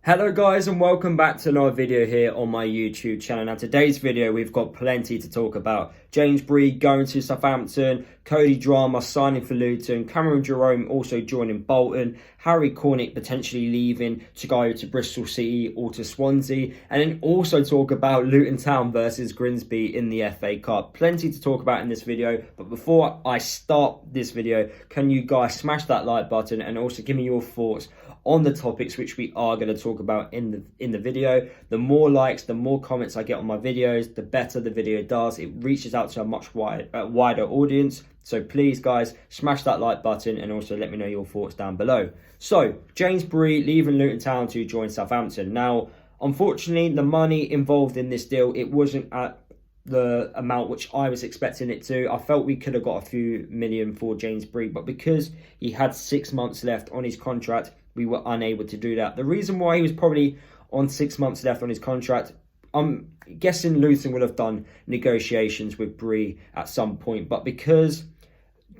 Hello guys and welcome back to another video here on my YouTube channel. Now today's video we've got plenty to talk about. James Bree going to Southampton, Cody Drameh signing for Luton, Jerome also joining Bolton, Harry Cornick potentially leaving to go to Bristol City or to Swansea, and then also talk about Luton Town versus Grimsby in the FA Cup. Plenty to talk about in this video, but before I start this video, can you guys smash that like button and also give me your thoughts on the topics which we are going to talk about in the video. The more likes, the more comments I get on my videos, the better the video does. It reaches out to a much wider audience. So please guys, smash that like button and also let me know your thoughts down below. So James Bree leaving Luton Town to join Southampton. Now, unfortunately, the money involved in this deal, it wasn't at the amount which I was expecting it to. I felt we could have got a few million for James Bree, but because he had 6 months left on his contract, we were unable to do that. The reason why he was probably on 6 months left on his contract, I'm guessing Luton would have done negotiations with Bree at some point, but because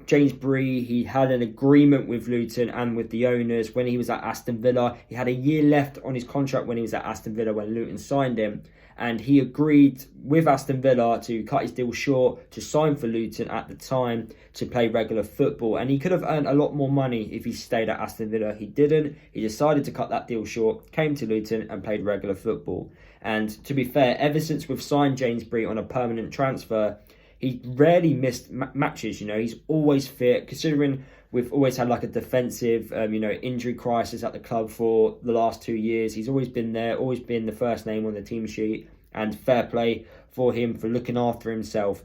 James Bree, he had an agreement with Luton and with the owners when he was at Aston Villa. He had a year left on his contract when he was at Aston Villa when Luton signed him. And he agreed with Aston Villa to cut his deal short, to sign for Luton at the time, to play regular football. And he could have earned a lot more money if he stayed at Aston Villa. He didn't. He decided to cut that deal short, came to Luton and played regular football. And to be fair, ever since we've signed James Bree on a permanent transfer, he rarely missed matches. You know, he's always fit, considering we've always had like a defensive, injury crisis at the club for the last 2 years. He's always been there, always been the first name on the team sheet, and fair play for him for looking after himself.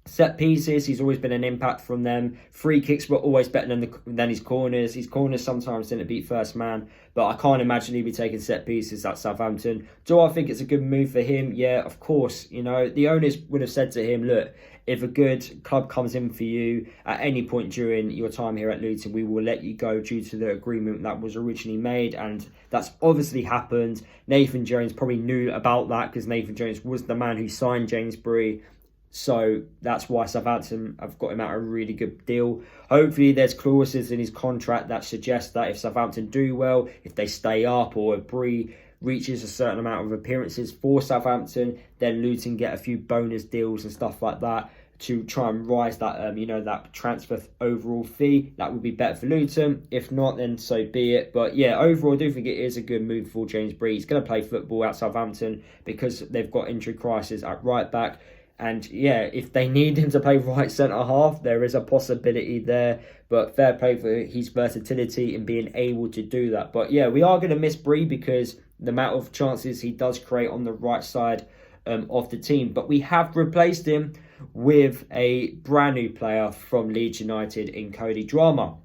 Set pieces, he's always been an impact from them. Free kicks were always better than his corners. His corners sometimes didn't beat first man, but I can't imagine he'd be taking set pieces at Southampton. Do I think it's a good move for him? Yeah, of course. You know, the owners would have said to him, look, if a good club comes in for you at any point during your time here at Luton, we will let you go due to the agreement that was originally made, and that's obviously happened. Nathan Jones probably knew about that because Nathan Jones was the man who signed James Bree. So that's why Southampton have got him out a really good deal. Hopefully there's clauses in his contract that suggest that if Southampton do well, if they stay up, or if Bree reaches a certain amount of appearances for Southampton, then Luton get a few bonus deals and stuff like that to try and rise that that transfer overall fee. That would be better for Luton. If not, then so be it. But yeah, overall I do think it is a good move for James Bree. He's going to play football at Southampton because they've got injury crisis at right back. And yeah, if they need him to play right centre-half, there is a possibility there. But fair play for his versatility in being able to do that. But yeah, we are going to miss Bree because the amount of chances he does create on the right side of the team. But we have replaced him with a brand new player from Leeds United in Cody Drameh.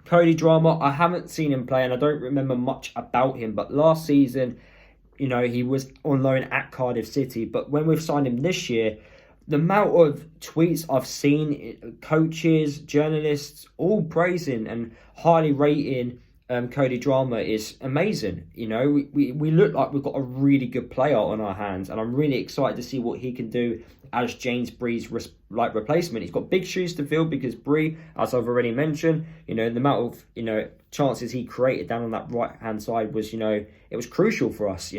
Cody Drameh, I haven't seen him play and I don't remember much about him. But last season, you know, he was on loan at Cardiff City. But when we've signed him this year, the amount of tweets I've seen, coaches, journalists, all praising and highly rating Cody Drameh is amazing. You know, we look like we've got a really good player on our hands, and I'm really excited to see what he can do as James Bree's replacement. He's got big shoes to fill because Bree, as I've already mentioned, the amount of chances he created down on that right hand side was, it was crucial for us.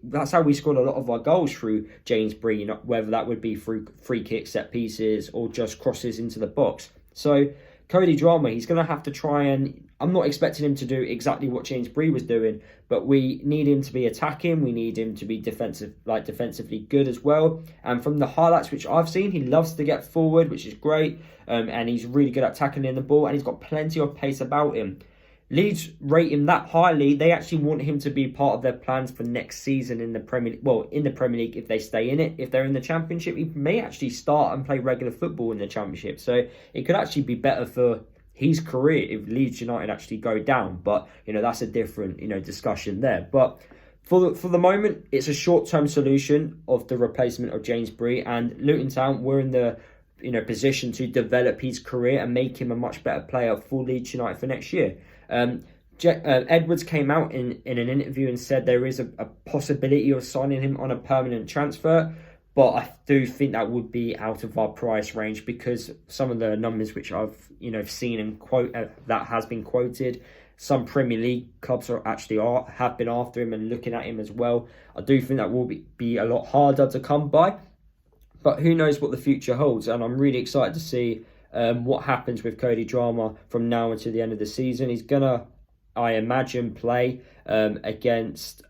That's how we scored a lot of our goals through James Bree, whether that would be through free kicks, set pieces, or just crosses into the box. So Cody Drameh, he's going to have to try and... I'm not expecting him to do exactly what James Bree was doing, but we need him to be attacking. We need him to be defensively good as well. And from the highlights which I've seen, he loves to get forward, which is great. And he's really good at tackling the ball, and he's got plenty of pace about him. Leeds rate him that highly. They actually want him to be part of their plans for next season in the Premier League. Well, in the Premier League, if they stay in it. If they're in the Championship, he may actually start and play regular football in the Championship. So it could actually be better for his career if Leeds United actually go down. But, that's a different, discussion there. But for the moment, it's a short-term solution of the replacement of James Bree. And Luton Town, we're in the position to develop his career and make him a much better player for Leeds United for next year. Edwards came out in an interview and said there is a possibility of signing him on a permanent transfer, but I do think that would be out of our price range because some of the numbers which I've seen and that has been quoted some Premier League clubs have been after him and looking at him as well. I do think that will be a lot harder to come by, but who knows what the future holds. And I'm really excited to see what happens with Cody Drameh from now until the end of the season. He's gonna, I imagine, play against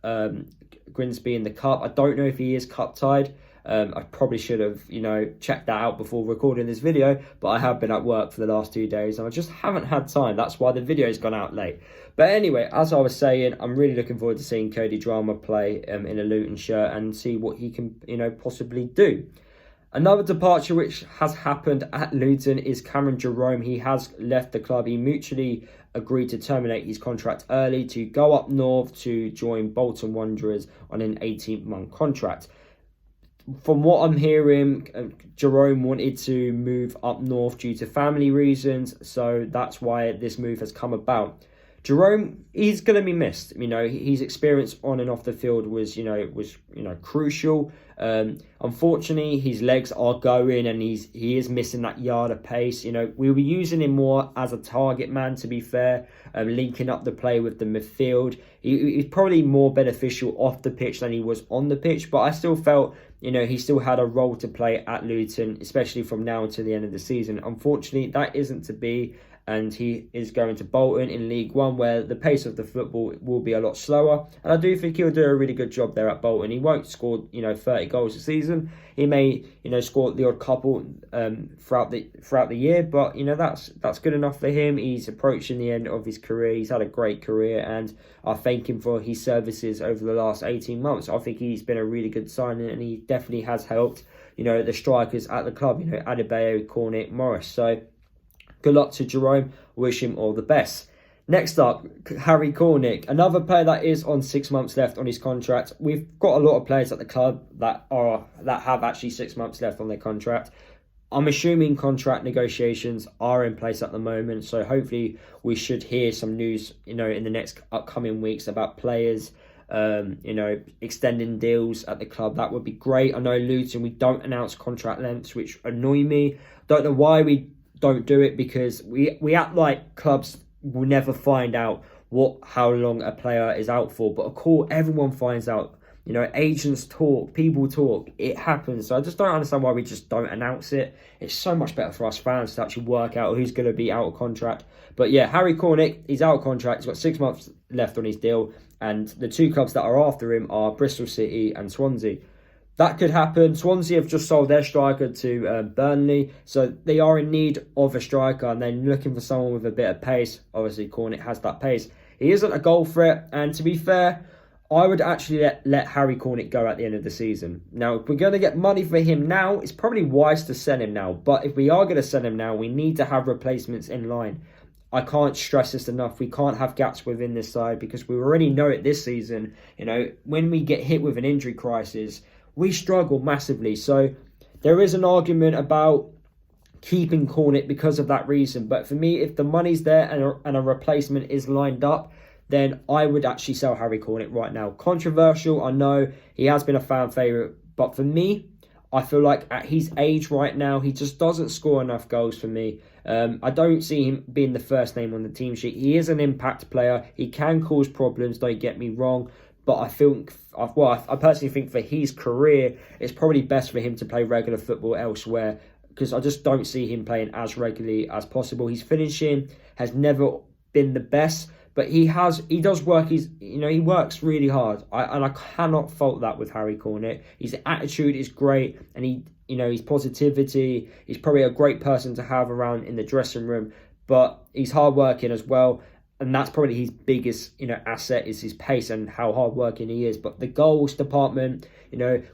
Grimsby in the cup. I don't know if he is cup tied. I probably should have, checked that out before recording this video, but I have been at work for the last 2 days and I just haven't had time. That's why the video's gone out late. But anyway, as I was saying, I'm really looking forward to seeing Cody Drameh play in a Luton shirt and see what he can, possibly do. Another departure which has happened at Luton is Jerome. He has left the club. He mutually agreed to terminate his contract early to go up north to join Bolton Wanderers on an 18-month contract. From what I'm hearing, Jerome wanted to move up north due to family reasons, so that's why this move has come about. Jerome, he's going to be missed. His experience on and off the field was crucial. Unfortunately, his legs are going and he is missing that yard of pace. We were using him more as a target man, to be fair, linking up the play with the midfield. He's probably more beneficial off the pitch than he was on the pitch, but I still felt, he still had a role to play at Luton, especially from now until the end of the season. Unfortunately, that isn't to be. And he is going to Bolton in League One, where the pace of the football will be a lot slower. And I do think he'll do a really good job there at Bolton. He won't score, 30 goals a season. He may, score the odd couple throughout the year, but that's good enough for him. He's approaching the end of his career. He's had a great career, and I thank him for his services over the last 18 months. I think he's been a really good signing, and he definitely has helped, the strikers at the club. Adebayo, Cornet, Morris. So good luck to Jerome. Wish him all the best. Next up, Harry Cornick, another player that is on 6 months left on his contract. We've got a lot of players at the club that have actually 6 months left on their contract. I'm assuming contract negotiations are in place at the moment, so hopefully we should hear some news, in the next upcoming weeks about players, extending deals at the club. That would be great. I know Luton, we don't announce contract lengths, which annoy me. Don't know why we don't do it, because we act like clubs will never find out how long a player is out for, but of course everyone finds out. Agents talk, people talk, it happens. So I just don't understand why we just don't announce it. It's so much better for us fans to actually work out who's going to be out of contract. But yeah, Harry Cornick, he's out of contract. He's got 6 months left on his deal, and the two clubs that are after him are Bristol City and Swansea. That could happen. Swansea have just sold their striker to Burnley, so they are in need of a striker, and they're looking for someone with a bit of pace. Obviously, Cornet has that pace. He isn't a goal threat, and to be fair, I would actually let Harry Cornet go at the end of the season. Now, if we're going to get money for him now, it's probably wise to sell him now. But if we are going to sell him now, we need to have replacements in line. I can't stress this enough. We can't have gaps within this side, because we already know it this season. When we get hit with an injury crisis, we struggle massively. So there is an argument about keeping Cornet because of that reason. But for me, if the money's there and a replacement is lined up, then I would actually sell Harry Cornet right now. Controversial, I know. He has been a fan favourite. But for me, I feel like at his age right now, he just doesn't score enough goals for me. I don't see him being the first name on the team sheet. He is an impact player. He can cause problems, don't get me wrong. But I personally think for his career, it's probably best for him to play regular football elsewhere, because I just don't see him playing as regularly as possible. His finishing has never been the best, but he does work. He works really hard. I cannot fault that with Harry Cornet. His attitude is great, and his positivity. He's probably a great person to have around in the dressing room, but he's hardworking as well. And that's probably his biggest, asset, is his pace and how hardworking he is. But the goals department,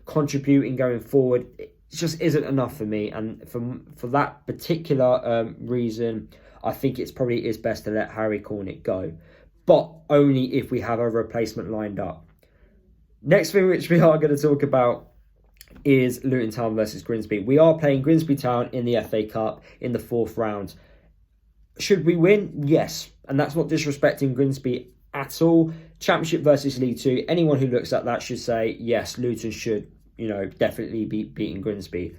contributing going forward, it just isn't enough for me. And for that particular reason, I think it's probably is best to let Harry Cornet go. But only if we have a replacement lined up. Next thing which we are going to talk about is Luton Town versus Grimsby. We are playing Grimsby Town in the FA Cup in the 4th round. Should we win? Yes. And that's not disrespecting Grimsby at all. Championship versus League 2. Anyone who looks at that should say, yes, Luton should, definitely be beating Grimsby.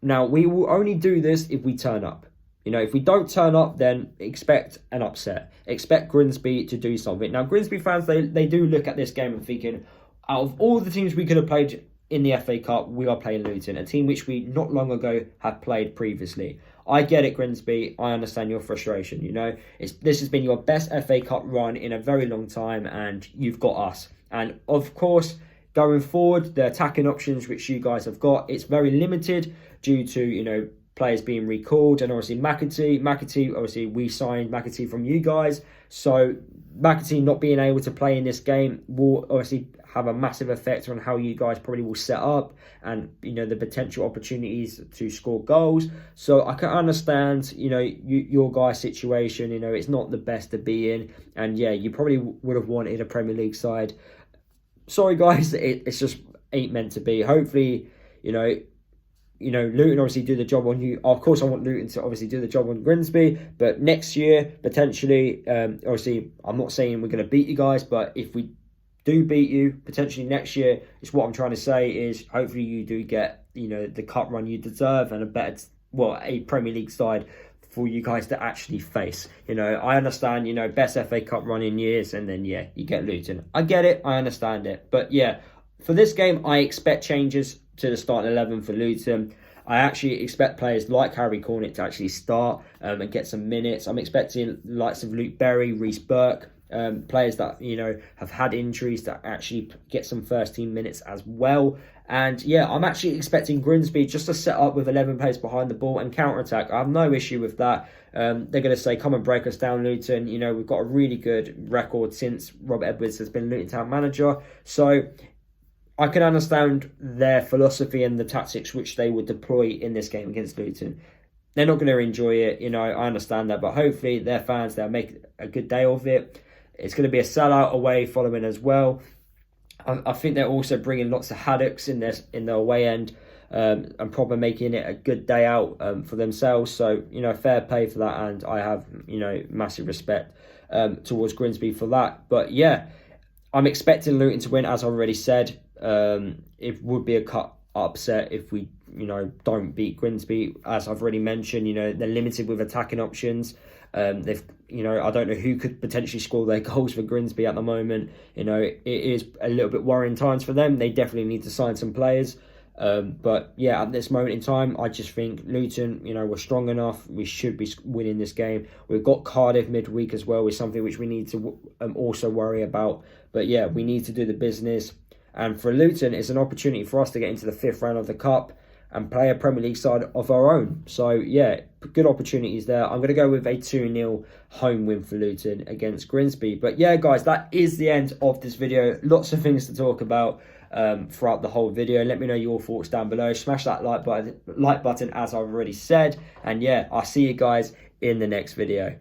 Now, we will only do this if we turn up. You know, if we don't turn up, then expect an upset. Expect Grimsby to do something. Now, Grimsby fans, they do look at this game and thinking, out of all the teams we could have played in the FA Cup, we are playing Luton, a team which we not long ago have played previously. I get it, Grimsby. I understand your frustration. You know, this has been your best FA Cup run in a very long time, and you've got us. And of course, going forward, the attacking options which you guys have got, it's very limited due to, you know, players being recalled, and obviously McAtee, obviously we signed McAtee from you guys, so McAtee not being able to play in this game will obviously have a massive effect on how you guys probably will set up, and you know, the potential opportunities to score goals. So I can understand, you know, your guys' situation. You know, it's not the best to be in, and yeah, you probably would have wanted a Premier League side. Sorry guys, it's just ain't meant to be. Hopefully, you know, Luton obviously do the job on you. Of course, I want Luton to obviously do the job on Grimsby, but next year, potentially, obviously, I'm not saying we're going to beat you guys, but if we do beat you, potentially next year, it's what I'm trying to say is hopefully you do get, you know, the cup run you deserve and a Premier League side for you guys to actually face. You know, I understand, you know, best FA Cup run in years, and then, yeah, you get Luton. I get it, I understand it, but yeah, for this game, I expect changes to the starting 11 for Luton. I actually expect players like Harry Cornick to actually start and get some minutes. I'm expecting the likes of Luke Berry, Reece Burke, players that, you know, have had injuries to actually get some first team minutes as well. And yeah, I'm actually expecting Grimsby just to set up with 11 players behind the ball and counter-attack. I have no issue with that. They're going to say, come and break us down, Luton. You know, we've got a really good record since Robert Edwards has been Luton Town manager. So I can understand their philosophy and the tactics which they would deploy in this game against Luton. They're not going to enjoy it, you know, I understand that, but hopefully their fans, they'll make a good day of it. It's going to be a sellout away following as well. I think they're also bringing lots of haddocks in their away end, and probably making it a good day out for themselves. So, you know, fair play for that, and I have, you know, massive respect towards Grimsby for that. But yeah, I'm expecting Luton to win, as I already said. It would be a cut upset if we, you know, don't beat Grimsby. As I've already mentioned, you know, they're limited with attacking options. They've, you know, I don't know who could potentially score their goals for Grimsby at the moment. You know, it is a little bit worrying times for them. They definitely need to sign some players. But yeah, at this moment in time, I just think Luton, you know, we're strong enough. We should be winning this game. We've got Cardiff midweek as well, with something which we need to also worry about. But yeah, we need to do the business. And for Luton, it's an opportunity for us to get into the 5th round of the Cup and play a Premier League side of our own. So yeah, good opportunities there. I'm going to go with a 2-0 home win for Luton against Grimsby. But yeah, guys, that is the end of this video. Lots of things to talk about throughout the whole video. Let me know your thoughts down below. Smash that like button as I've already said. And yeah, I'll see you guys in the next video.